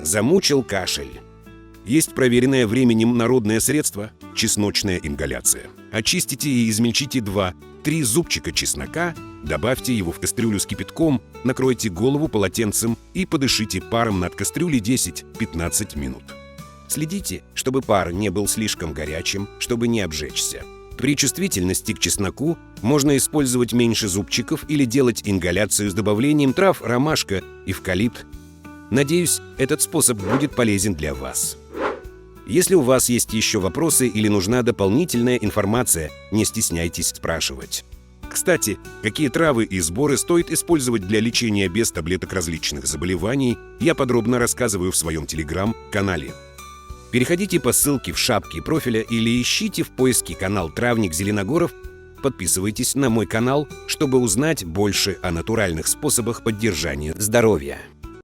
Замучил кашель. Есть проверенное временем народное средство – чесночная ингаляция. Очистите и измельчите 2-3 зубчика чеснока, добавьте его в кастрюлю с кипятком, накройте голову полотенцем и подышите паром над кастрюлей 10-15 минут. Следите, чтобы пар не был слишком горячим, чтобы не обжечься. При чувствительности к чесноку можно использовать меньше зубчиков или делать ингаляцию с добавлением трав ромашка, эвкалипт. Надеюсь, этот способ будет полезен для вас. Если у вас есть еще вопросы или нужна дополнительная информация, не стесняйтесь спрашивать. Кстати, какие травы и сборы стоит использовать для лечения без таблеток различных заболеваний, я подробно рассказываю в своем телеграм-канале. Переходите по ссылке в шапке профиля или ищите в поиске канал «Травник Зеленогоров». Подписывайтесь на мой канал, чтобы узнать больше о натуральных способах поддержания здоровья.